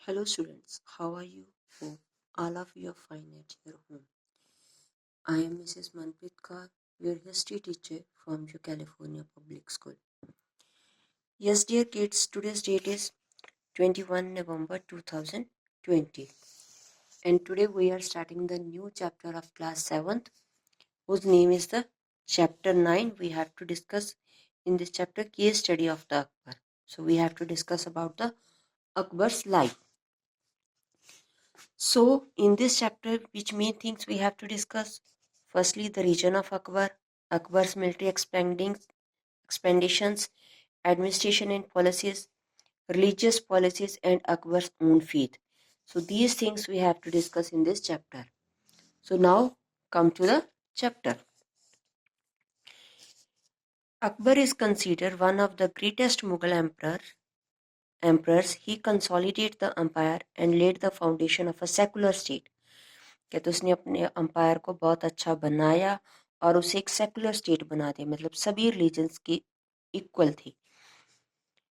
Hello students, how are you? Hope all of you are fine at your home. I am Mrs. Manpreet Kaur, your history teacher from your California Public School. Yes dear kids, today's date is 21 November 2020 and today we are starting the new chapter of class 7th whose name is the chapter 9. We have to discuss in this chapter case study of the Akbar. So we have to discuss about the Akbar's life. So, in this chapter, which main things we have to discuss? Firstly, the region of Akbar, Akbar's military expansions, administration and policies, religious policies, and Akbar's own faith. So, these things we have to discuss in this chapter. So, now come to the chapter. Akbar is considered one of the greatest Mughal emperors. He consolidated the empire and laid the foundation of a secular state. कहते उसने अपने umpire को बहुत अच्छा बनाया और उसे एक सेकुलर स्टेट बना दिया, मतलब सभी रिलीजन्स की इक्वल थी.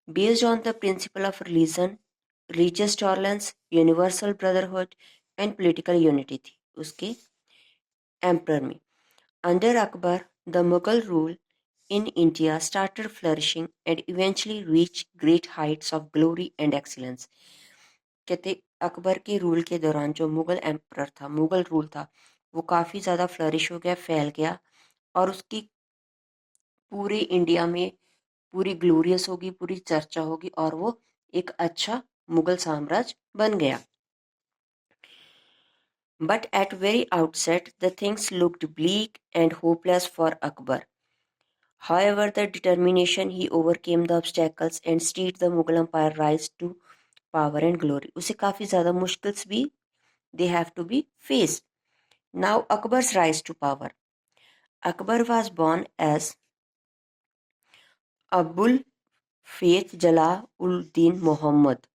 Based on the principle of religious tolerance, universal brotherhood and political unity थी उसके एम्परर में. Under Akbar the Mughal rule in India started flourishing and eventually reached great heights of glory and excellence. कहते अकबर के rule के दौरान जो Mughal emperor था, Mughal rule था, वो काफ़ी ज़्यादा फ्लरिश हो गया, फैल गया और उसकी पूरे इंडिया में पूरी ग्लोरियस होगी, पूरी चर्चा होगी और वो एक अच्छा मुगल साम्राज्य बन गया. But at very outset, the things looked bleak and hopeless for Akbar. However, the determination he overcame the obstacles and steered the Mughal Empire rise to power and glory. उसे काफ़ी ज़्यादा मुश्किल्स भी they have to be faced. Now Akbar's rise to power. Akbar was born as Abul Faith Jalal-ud-Din Muhammad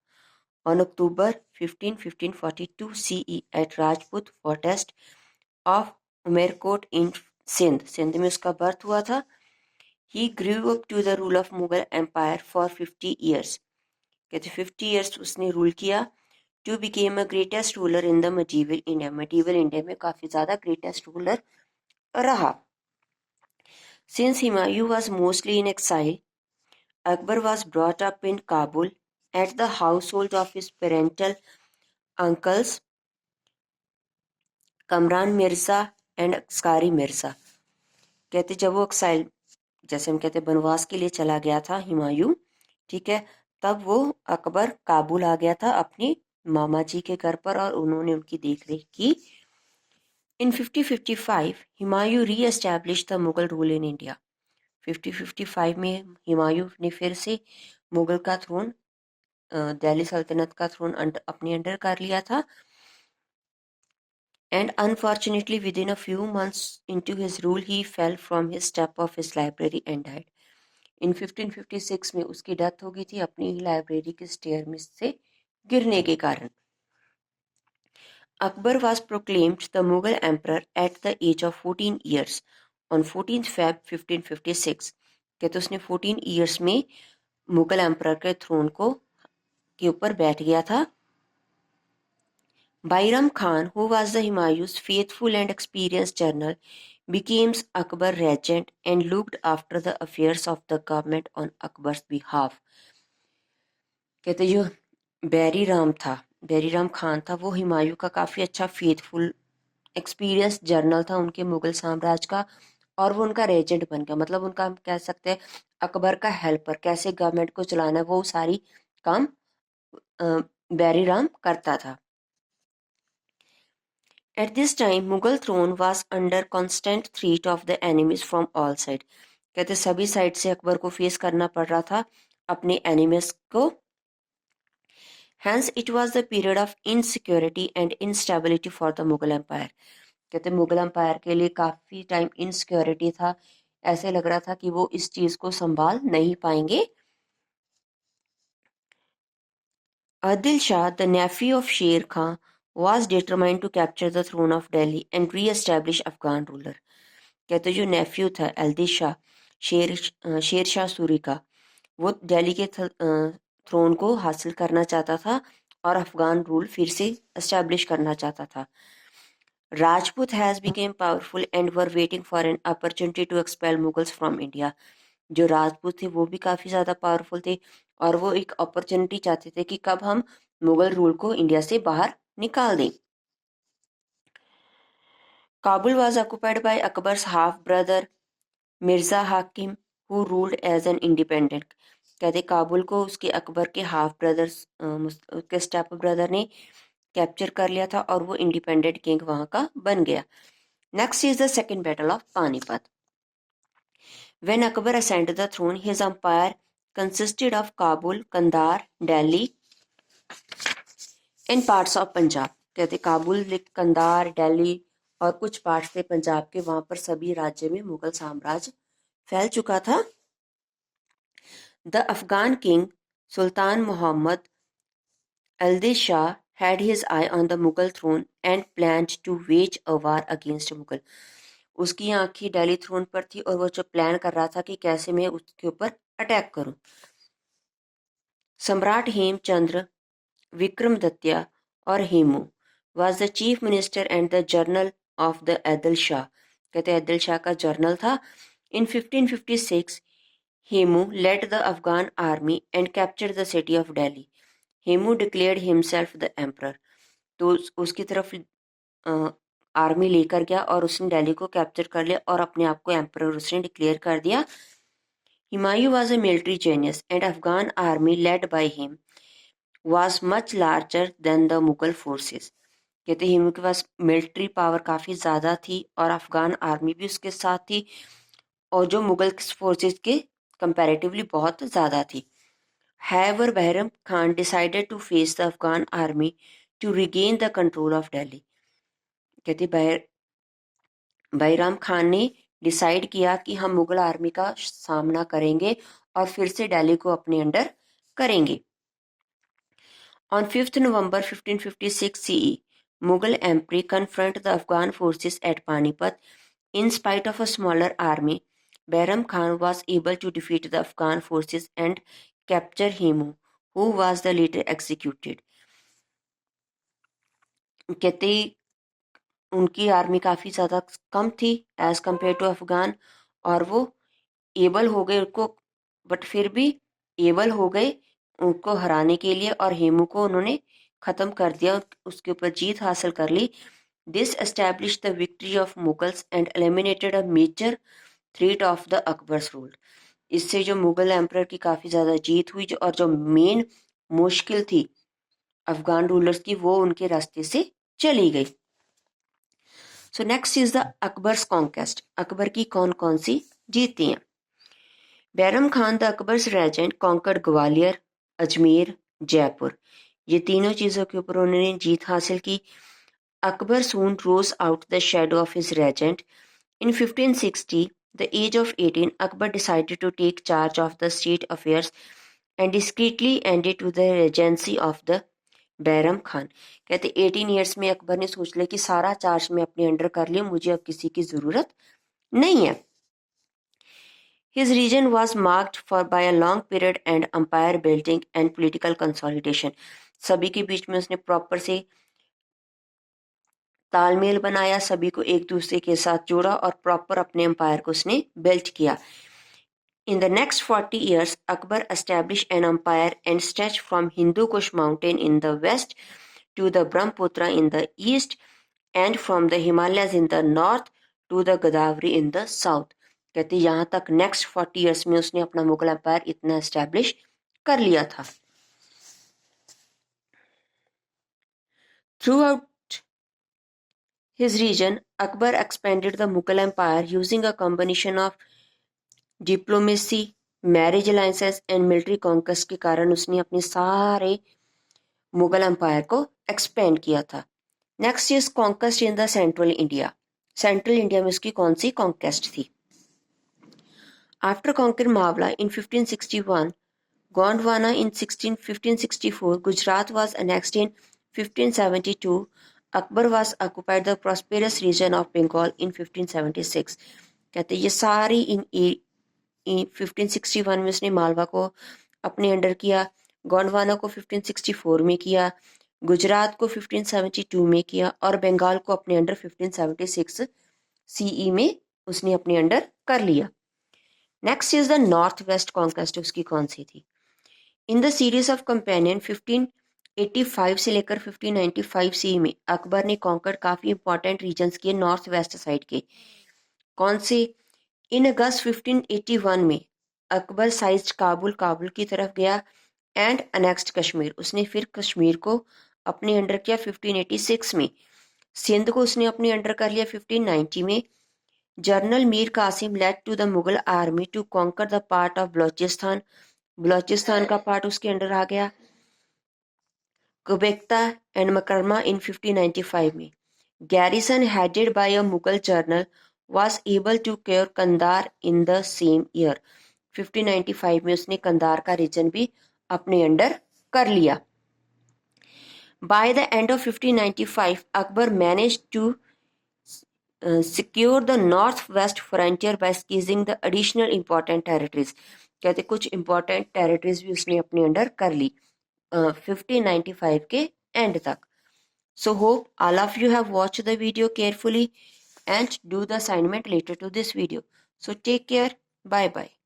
on October 15, 1542 CE at Rajput fortress of Umerkot in Sindh. Sindh में उसका birth हुआ था. He grew up to the rule of Mughal Empire for 50 years. कहते 50 years उसने rule किया. To became a greatest ruler in the medieval India. Medieval India में काफ़ी ज़्यादा greatest ruler रहा. Since Humayun was mostly in exile, Akbar was brought up in Kabul at the household of his parental uncles Kamran Mirza and Askari Mirza. कहते जब वो exile, जैसे हम कहते बनवास के लिए चला गया था हुमायूं, ठीक है, तब वो अकबर काबुल आ गया था अपनी मामा जी के घर पर और उन्होंने उनकी देखरेख की. In 5055 हुमायूं री establish the Mughal rule in India. 5055 में हुमायूं ने फिर से मुगल का थ्रोन, दिल्ली सल्तनत का थ्रोन अपने अंडर कर लिया था. And unfortunately, within a few months into his rule, he fell from his step of his library and died. In 1556 में उसकी डेथ हो गई थी अपनी ही लाइब्रेरी के स्टेयर में से गिरने के कारण. Akbar was proclaimed the Mughal emperor at the age of 14 years on 14th Feb 1556. कहते उसने 14 years में मुगल एम्परर के थ्रोन को के ऊपर बैठ गया था. Bairam Khan, who was the Humayun's faithful and experienced general, became Akbar's regent and looked after the affairs of the government on Akbar's behalf. कहते जो बैरी राम खान था, वो हुमायूं का काफ़ी अच्छा फेथफुल एक्सपीरियंस जनरल था उनके मुगल साम्राज्य का और वो उनका रेजेंट बन गया. मतलब उनका हम कह सकते हैं अकबर का हेल्पर, कैसे गवर्नमेंट को चलाना है वो सारी काम बैरी राम करता था. At this time, Mughal throne was under constant threat of the enemies from all sides. कहते सभी साइड से अकबर को फेस करना पड़ रहा था अपने एनिमीज को. Hence, it was the period of insecurity and instability for the Mughal Empire. कहते मुगल एम्पायर के लिए काफ़ी टाइम इनसिक्योरिटी था. ऐसे लग रहा था कि वो इस चीज़ को संभाल नहीं पाएंगे. Adil Shah, the nephew of Sher Khan, was determined to capture the throne of Delhi and re-establish Afghan ruler. कहते जो नेफ्यू था आदिल शाह, शेर शाह सूरी का, वो दिल्ली के थ्रोन को हासिल करना चाहता था और अफगान रूल फिर से एस्टैब्लिश करना चाहता था। Rajput has become powerful and were waiting for an opportunity to expel Mughals from India. जो राजपूत थे वो भी काफ़ी ज़्यादा पावरफुल थे और वो एक अपॉर्चुनिटी चाहते थे कि कब हम मुगल रूल को इंडिया से बाहर निकाल दें। Kabul was occupied by Akbar's half brother Mirza Hakim who ruled as an independent. कहते काबुल को उसके अकबर के हाफ ब्रदर्स उसके स्टेप ब्रदर ने कैप्चर कर लिया था और वो इंडिपेंडेंट किंग वहाँ का बन गया। Next is the second battle of Panipat. When Akbar ascended the throne, his empire consisted of Kabul, Kandahar, Delhi and parts of Punjab। कहते काबुल, कंधार, दिल्ली और कुछ पार्ट थे पंजाब के, वहां पर सभी राज्य में मुगल साम्राज्य फैल चुका था। The Afghan king Sultan Muhammad Adil Shah had his eye on the Mughal throne and planned to wage a war against Mughal। उसकी आंखें दिल्ली थ्रोन पर थी और वो जो प्लान कर रहा था कि कैसे मैं उसके ऊपर अटैक करूं। सम्राट हेमचंद्र विक्रमादित्य और Hemu was the chief minister and the general of the Adil Shah। कहते आदिल शाह का जर्नल था। In 1556 Hemu led the Afghan army and captured the city of Delhi। Hemu declared himself the emperor। तो उसकी तरफ आर्मी लेकर गया और उसने दिल्ली को कैप्चर कर लिया और अपने आप को एम्परर उसने डिक्लेयर कर दिया। Humayun was a military genius and Afghan army led by him was much larger than the Mughal forces। कहते हुमायूं के पास मिलिट्री पावर काफ़ी ज़्यादा थी और अफगान आर्मी भी उसके साथ थी और जो मुगल फोर्सेस के कंपैरेटिवली बहुत ज़्यादा थी। However, Bahram Khan decided to face the Afghan army to regain the control of Delhi। कहते बैराम खान ने डिसाइड किया कि हम मुगल आर्मी का सामना करेंगे और फिर से दिल्ली को अपने अंडर करेंगे। On 5th November 1556 CE, Mughal Emperor confronted the Afghan forces at Panipat. In spite of a smaller army, Bahram Khan was able to defeat the Afghan forces and capture Hemu, who was the later executed। कहते उनकी army काफ़ी ज़्यादा कम थी as compare to Afghan और वो able हो गए उनको, बट फिर भी एबल हो गए उनको हराने के लिए और हेमू को उन्होंने ख़त्म कर दिया, उसके ऊपर जीत हासिल कर ली। This establish the victory of Mughals and eliminated a major threat of the Akbar's rule. इससे जो मुगल एम्परर की काफ़ी ज़्यादा जीत हुई और जो मेन मुश्किल थी अफगान रूलर्स की वो उनके रास्ते से चली गई। So next is the Akbar's conquest. Akbar की कौन कौन सी जीतें हैं। Bairam Khan the Akbar's regent conquered Gwalior, Ajmer, Jaipur. ये तीनों चीज़ों के ऊपर उन्होंने जीत हासिल की। Akbar soon rose out the shadow of his regent. In 1560, the age of 18, Akbar decided to take charge of the state affairs and discreetly ended to the regency of the Bairam Khan. कहते 18 ईयर्स में अकबर ने सोच लिया कि सारा चार्ज मैं अपने under कर लिया, मुझे अब किसी की ज़रूरत नहीं है। His region was marked for by a long period and empire building and political consolidation। सभी के बीच में उसने प्रॉपर से तालमेल बनाया, सभी को एक दूसरे के साथ जोड़ा और प्रॉपर अपने एम्पायर को उसने बिल्ट किया। In the next 40 years, Akbar established an empire and stretched from Hindu Kush mountain in the west to the Brahmaputra in the east and from the Himalayas in the north to the Godavari in the south। कहते यहाँ तक next 40 years में उसने अपना Mughal empire इतना establish कर लिया था। Throughout his region, Akbar expanded the Mughal empire using a combination of diplomacy, marriage alliances and military conquest के कारण उसने अपने सारे मुगल एम्पायर को एक्सपेंड किया था। Next is conquest in the central India. Central India में उसकी कौन सी कॉन्क्वेस्ट थी। After conquer Malwa in 1561, Gondwana in 1564, Gujarat was annexed in 1572, Akbar was occupied the prosperous region of Bengal in 1576। कहते ये सारी इन 1561 में उसने मालवा को अपने अंडर किया गोंडवाना को 1564 में किया, गुजरात को 1572 में किया और बंगाल को अपने अंडर 1576 सीई में उसने अपने अंडर कर लिया। Next is the north west conquest, उसकी कौन सी थी? In the series of companion 1585 से लेकर 1595 सी में अकबर ने कॉन्कर काफ़ी इंपॉर्टेंट रीजन्स किए नॉर्थ वेस्ट साइड के। कौन से? इन अगस्त 1581 में अकबर साइज्ड काबुल, काबुल की तरफ गया एंड अनेक्स्ड कश्मीर, उसने फिर कश्मीर को अपने अंडर किया 1586 में। सिंध को उसने अपने अंडर कर लिया 1590 में। General Mir Qasim led to the Mughal army to conquer the part of Balochistan, Balochistan का पार्ट उसके अंडर आ गया। कुबेक्ता एंड मकरमा इन 1595 में। Garrison headed by a Mughal general was able to cure Kandahar in the same year। 1595 में उसने कंधार का रीजन भी अपने अंडर कर लिया। By the end of 1595, Akbar managed to secure the northwest frontier by seizing the additional important territories। कहते कुछ important territories भी उसने अपने अंडर कर ली 1595 के एंड तक। So hope all of you have watched the video carefully and do the assignment related to this video. So take care. Bye bye.